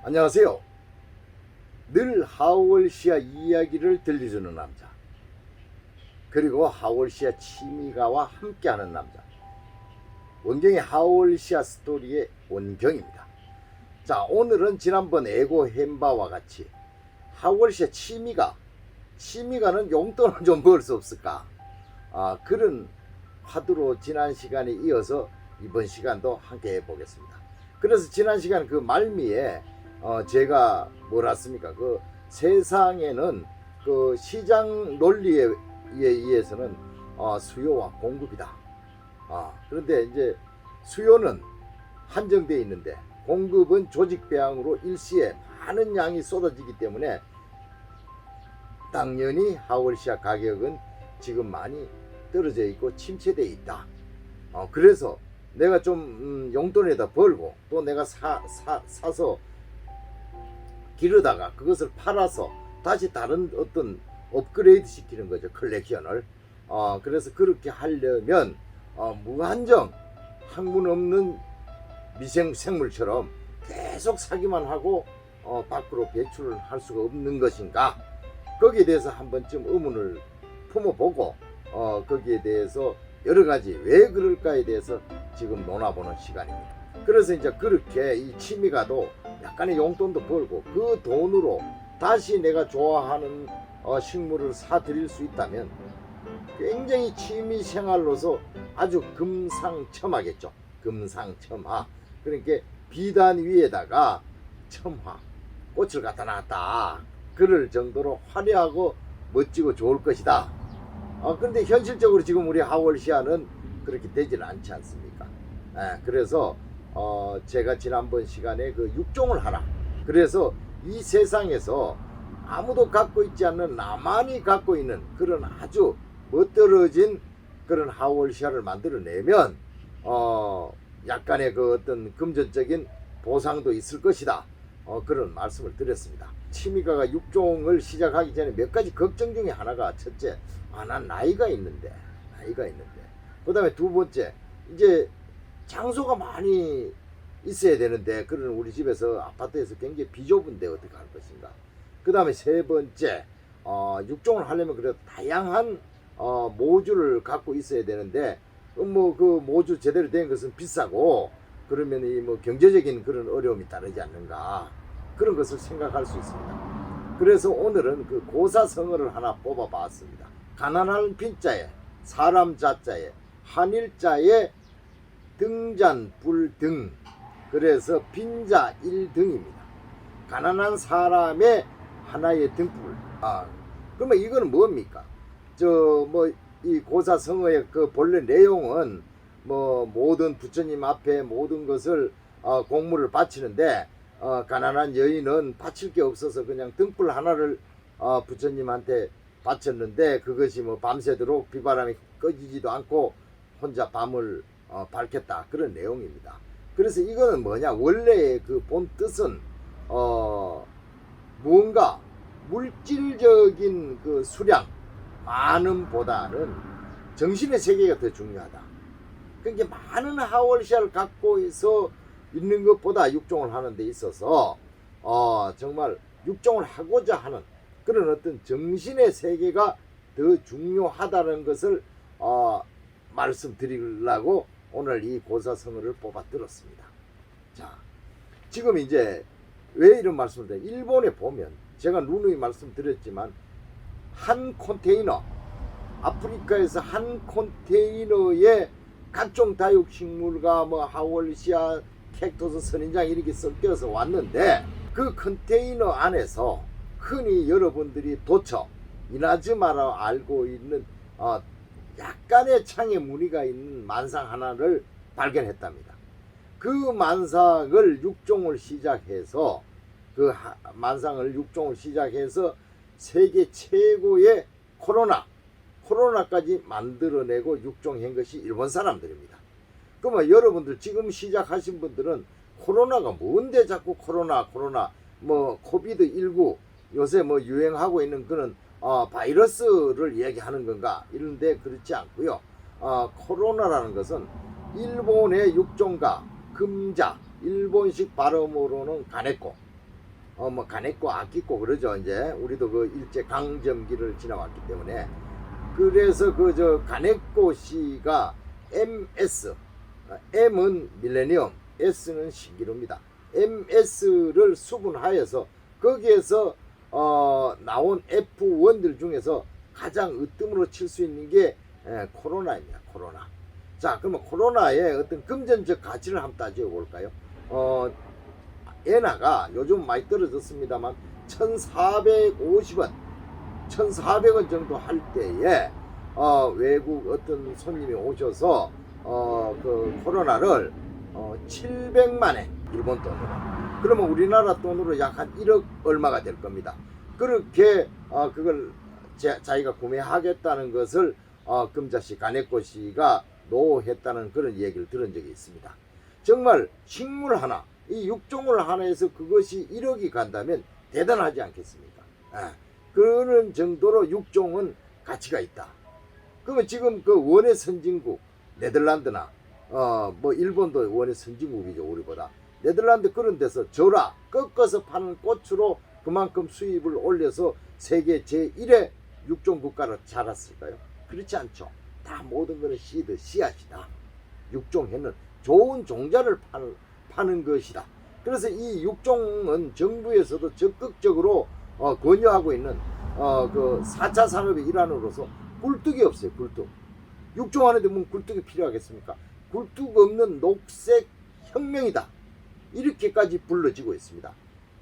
안녕하세요. 늘 하월시아 이야기를 들려주는 남자, 그리고 하월시아 취미가와 함께하는 남자, 원경의 하월시아 스토리의 원경입니다. 자, 오늘은 지난번 에고 햄바와 같이 하월시아 취미가는 용돈을 좀 벌 수 없을까, 그런 화두로 지난 시간에 이어서 이번 시간도 함께 해보겠습니다. 그래서 지난 시간 그 말미에 제가 뭐랬습니까? 그 세상에는 그 시장 논리에 의해서는 수요와 공급이다. 그런데 이제 수요는 한정되어 있는데 공급은 조직 배양으로 일시에 많은 양이 쏟아지기 때문에 당연히 하월시아 가격은 지금 많이 떨어져 있고 침체되어 있다. 그래서 내가 좀 용돈에다 벌고 또 내가 사서 기르다가 그것을 팔아서 다시 다른 어떤 업그레이드 시키는 거죠. 컬렉션을. 그래서 그렇게 하려면 무한정 학문 없는 미생물처럼 계속 사기만 하고 밖으로 배출을 할 수가 없는 것인가, 거기에 대해서 한 번쯤 의문을 품어보고 거기에 대해서 여러 가지 왜 그럴까에 대해서 지금 논아보는 시간입니다. 그래서 이제 그렇게 이 취미가도 약간의 용돈도 벌고 그 돈으로 다시 내가 좋아하는 식물을 사드릴 수 있다면 굉장히 취미 생활로서 아주 금상첨화겠죠. 금상첨화. 그러니까 비단 위에다가 첨화, 꽃을 갖다 놨다, 그럴 정도로 화려하고 멋지고 좋을 것이다. 그런데 현실적으로 지금 우리 하월시아는 그렇게 되지는 않지 않습니까? 그래서 제가 지난번 시간에 그 육종을 하라, 그래서 이 세상에서 아무도 갖고 있지 않는 나만이 갖고 있는 그런 아주 멋들어진 그런 하월시아를 만들어내면 약간의 그 어떤 금전적인 보상도 있을 것이다. 그런 말씀을 드렸습니다. 취미가가 육종을 시작하기 전에 몇 가지 걱정 중에 하나가, 첫째, 난 나이가 있는데 그 다음에 두 번째, 이제 장소가 많이 있어야 되는데 그런 우리 집에서 아파트에서 굉장히 비좁은데 어떻게 할 것인가. 그 다음에 세 번째, 육종을 하려면 그래도 다양한 모주를 갖고 있어야 되는데 뭐 그 모주 제대로 된 것은 비싸고 그러면 이 뭐 경제적인 그런 어려움이 따르지 않는가, 그런 것을 생각할 수 있습니다. 그래서 오늘은 그 고사성어를 하나 뽑아 봤습니다. 가난한 빈자에 사람 자자에 한일자에 등잔 불등, 그래서 빈자 1등입니다. 가난한 사람의 하나의 등불. 그러면 이거는 뭡니까? 이 고사성어의 그 본래 내용은 뭐 모든 부처님 앞에 모든 것을 공물을 바치는데 가난한 여인은 바칠 게 없어서 그냥 등불 하나를 부처님한테 바쳤는데 그것이 뭐 밤새도록 비바람이 꺼지지도 않고 혼자 밤을 밝혔다, 그런 내용입니다. 그래서 이거는 뭐냐, 원래의 그 본 뜻은 무언가 물질적인 그 수량 많음보다는 정신의 세계가 더 중요하다. 그러니까 많은 하월시아를 갖고 있는 것보다 육종을 하는 데 있어서 정말 육종을 하고자 하는 그런 어떤 정신의 세계가 더 중요하다는 것을 말씀드리려고 오늘 이 고사성어를 뽑아 들었습니다. 자, 지금 이제 왜 이런 말씀을 드려요? 일본에 보면 제가 누누이 말씀드렸지만 한 컨테이너, 아프리카에서 한 컨테이너에 각종 다육식물과 뭐 하월시아, 캡토스, 선인장 이렇게 섞여서 왔는데 그 컨테이너 안에서 흔히 여러분들이 도처 이나즈마라고 알고 있는 약간의 창에 무늬가 있는 만상 하나를 발견했답니다. 그 만상을 육종을 시작해서 세계 최고의 코로나까지 만들어내고 육종한 것이 일본 사람들입니다. 그러면 여러분들 지금 시작하신 분들은 코로나가 뭔데 자꾸 코로나 뭐 코비드19 요새 뭐 유행하고 있는 그런 바이러스를 이야기하는 건가 이런데 그렇지 않고요. 코로나라는 것은 일본의 육종가 금자, 일본식 발음으로는 가네코, 뭐 간했고 아끼고 그러죠. 이제 우리도 그 일제 강점기를 지나왔기 때문에. 그래서 그 저 간했고 씨가 MS, M은 밀레니엄, S는 신기루입니다. MS를 수분하여서 거기에서 나온 F1들 중에서 가장 으뜸으로 칠 수 있는 게 코로나입니다. 코로나. 자, 그러면 코로나의 어떤 금전적 가치를 한번 따져 볼까요? 엔화가 요즘 많이 떨어졌습니다만 1,450원, 1,400원 정도 할 때에 외국 어떤 손님이 오셔서 그 코로나를 700만에 일본 돈으로, 그러면 우리나라 돈으로 약 한 1억 얼마가 될 겁니다. 그렇게 그걸 자기가 구매하겠다는 것을 금자씨 가네코 씨가 노했다는 그런 얘기를 들은 적이 있습니다. 정말 식물 하나, 이 육종을 하나에서 그것이 1억이 간다면 대단하지 않겠습니까? 그런 정도로 육종은 가치가 있다. 그러면 지금 그 원의 선진국 네덜란드나 뭐 일본도 원의 선진국이죠, 우리보다. 네덜란드 그런 데서 저라 꺾어서 파는 꽃으로 그만큼 수입을 올려서 세계 제1의 육종 국가로 자랐을까요? 그렇지 않죠. 다 모든 것은 씨드, 씨앗이다. 육종에는 좋은 종자를 파는 것이다. 그래서 이 육종은 정부에서도 적극적으로 권유하고 있는 그 4차 산업의 일환으로서 굴뚝이 없어요. 굴뚝. 육종 하는데 뭐 굴뚝이 필요하겠습니까? 굴뚝 없는 녹색 혁명이다. 이렇게까지 불러지고 있습니다.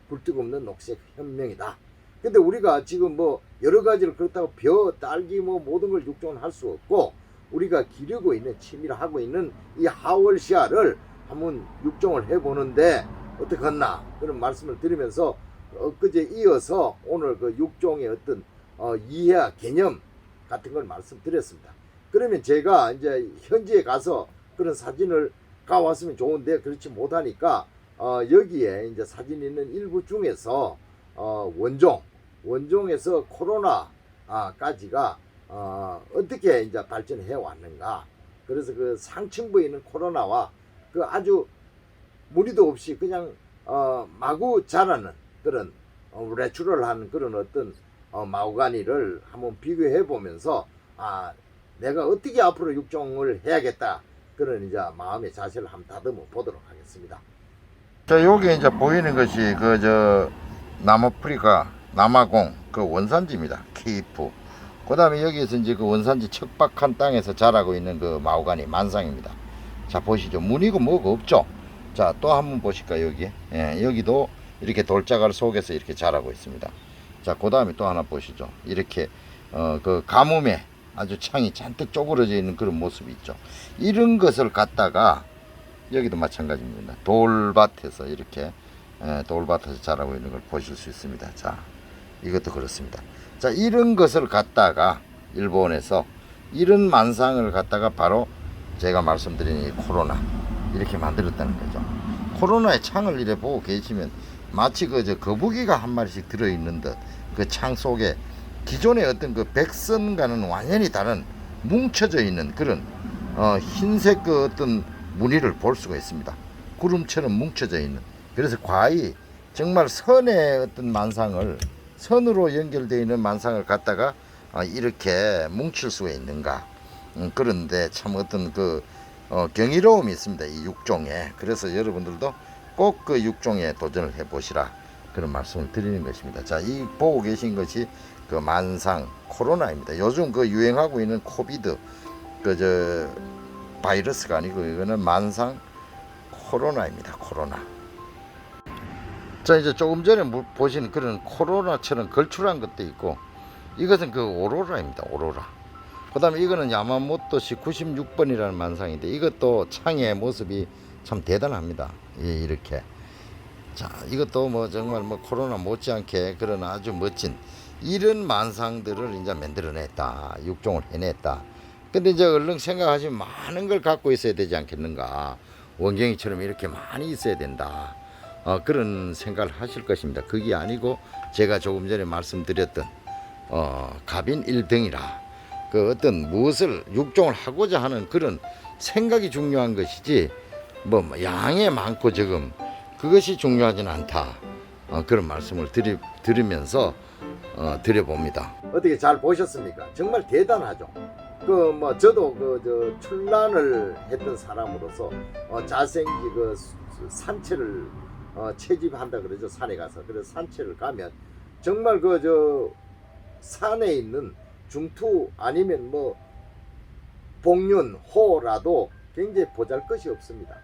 굴뚝 없는 녹색 혁명이다. 근데 우리가 지금 뭐 여러 가지를 그렇다고 벼, 딸기 뭐 모든 걸 육종을 할 수 없고, 우리가 기르고 있는 취미를 하고 있는 이 하월시아를 한번 육종을 해보는데 어떡하나 그런 말씀을 드리면서 엊그제 이어서 오늘 그 육종의 어떤 이해와 개념 같은 걸 말씀드렸습니다. 그러면 제가 이제 현지에 가서 그런 사진을 가왔으면 좋은데 그렇지 못하니까 여기에 이제 사진 있는 일부 중에서 원종에서 코로나까지가 어떻게 이제 발전해 왔는가. 그래서 그 상층부에 있는 코로나와 그 아주 무리도 없이 그냥 마구 자라는 그런 내추럴한 그런 어떤 마오가니를 한번 비교해 보면서 내가 어떻게 앞으로 육종을 해야겠다 그런 이제 마음의 자세를 한번 다듬어 보도록 하겠습니다. 자, 여기 이제 보이는 것이 그 저 남아프리카 남아공 그 원산지입니다. 케이프. 그 다음에 여기에서 이제 그 원산지 척박한 땅에서 자라고 있는 그 마오가니 만상입니다. 자, 보시죠. 무늬고 뭐가 없죠. 자, 또 한번 보실까요? 여기 여기도 이렇게 돌자갈 속에서 이렇게 자라고 있습니다. 자, 그 다음에 또 하나 보시죠. 이렇게 그 가뭄에 아주 창이 잔뜩 쪼그러져 있는 그런 모습이 있죠. 이런 것을 갖다가 여기도 마찬가지입니다. 돌밭에서 이렇게 돌밭에서 자라고 있는 걸 보실 수 있습니다. 자, 이것도 그렇습니다. 자, 이런 것을 갖다가 일본에서 이런 만상을 갖다가 바로 제가 말씀드린 이 코로나 이렇게 만들었다는 거죠. 코로나의 창을 이래 보고 계시면 마치 그 저 거북이가 한 마리씩 들어있는 듯 그 창 속에 기존의 어떤 그 백선과는 완전히 다른 뭉쳐져 있는 그런 흰색 그 어떤 무늬를 볼 수가 있습니다. 구름처럼 뭉쳐져 있는. 그래서 과히 정말 선의 어떤 만상을, 선으로 연결되어 있는 만상을 갖다가 이렇게 뭉칠 수가 있는가. 그런데 참 어떤 그 경이로움이 있습니다. 이 육종에. 그래서 여러분들도 꼭 그 육종에 도전을 해 보시라 그런 말씀을 드리는 것입니다. 자, 이 보고 계신 것이 그 만상 코로나입니다. 요즘 그 유행하고 있는 코비드 그 저 바이러스가 아니고 이거는 만상 코로나입니다. 코로나. 자, 이제 조금 전에 보신 그런 코로나처럼 걸출한 것도 있고, 이것은 그 오로라입니다. 오로라. 그 다음에 이거는 야마모토시 96번이라는 만상인데, 이것도 창의 모습이 참 대단합니다. 예, 이렇게. 자, 이것도 뭐 정말 뭐 코로나 못지않게 그런 아주 멋진 이런 만상들을 이제 만들어냈다. 육종을 해냈다. 근데 이제 얼른 생각하시면 많은 걸 갖고 있어야 되지 않겠는가. 원경이처럼 이렇게 많이 있어야 된다. 그런 생각을 하실 것입니다. 그게 아니고 제가 조금 전에 말씀드렸던 갑인 1등이라 그 어떤 무엇을 육종을 하고자 하는 그런 생각이 중요한 것이지 뭐 양에 많고 적음 그것이 중요하지는 않다. 그런 말씀을 드리면서 드려봅니다. 어떻게 잘 보셨습니까? 정말 대단하죠. 저도 출란을 했던 사람으로서 자생기 산채를 채집한다 그러죠. 산에 가서. 그래서 산채를 가면 정말 산에 있는 중투 아니면 복륜, 호라도 굉장히 보잘것이 없습니다.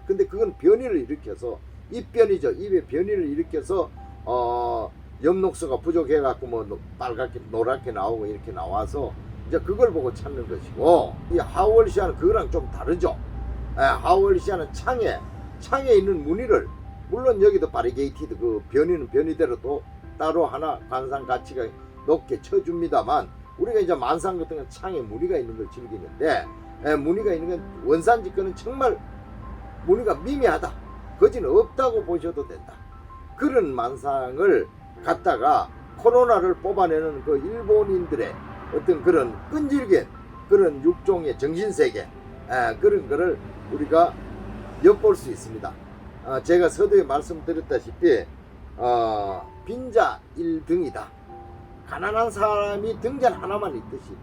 근데 그건 변이를 일으켜서 입변이죠. 입에 변이를 일으켜서 엽록소가 부족해갖고 빨갛게 노랗게 나오고 이렇게 나와서 이제 그걸 보고 찾는 것이고, 이 하월시아는 그거랑 좀 다르죠. 하월시아는 창에 있는 무늬를, 물론 여기도 바리게이티드 변이는 변이대로 또 따로 하나 관상 가치가 높게 쳐줍니다만, 우리가 이제 만상 같은 건 창에 무늬가 있는 걸 즐기는데, 무늬가 있는 건 원산지 거는 정말 무늬가 미미하다, 거지는 없다고 보셔도 된다. 그런 만상을 갖다가 코로나를 뽑아내는 일본인들의 어떤 그런 끈질긴 그런 육종의 정신세계, 그런 거를 우리가 엿볼 수 있습니다. 제가 서두에 말씀드렸다시피 빈자 1등이다. 가난한 사람이 등잔 하나만 있듯이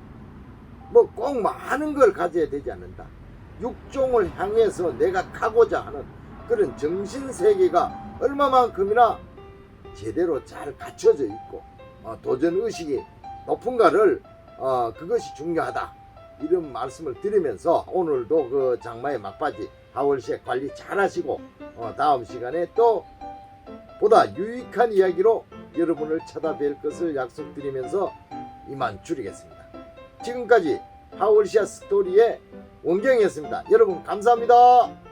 꼭 많은 걸 가져야 되지 않는다. 육종을 향해서 내가 가고자 하는 그런 정신세계가 얼마만큼이나 제대로 잘 갖춰져 있고 도전의식이 높은가를 그것이 중요하다, 이런 말씀을 드리면서 오늘도 장마의 막바지 하월시에 관리 잘 하시고 다음 시간에 또 보다 유익한 이야기로 여러분을 찾아뵐 것을 약속드리면서 이만 줄이겠습니다. 지금까지 하월시아 스토리의 원경이었습니다. 여러분 감사합니다.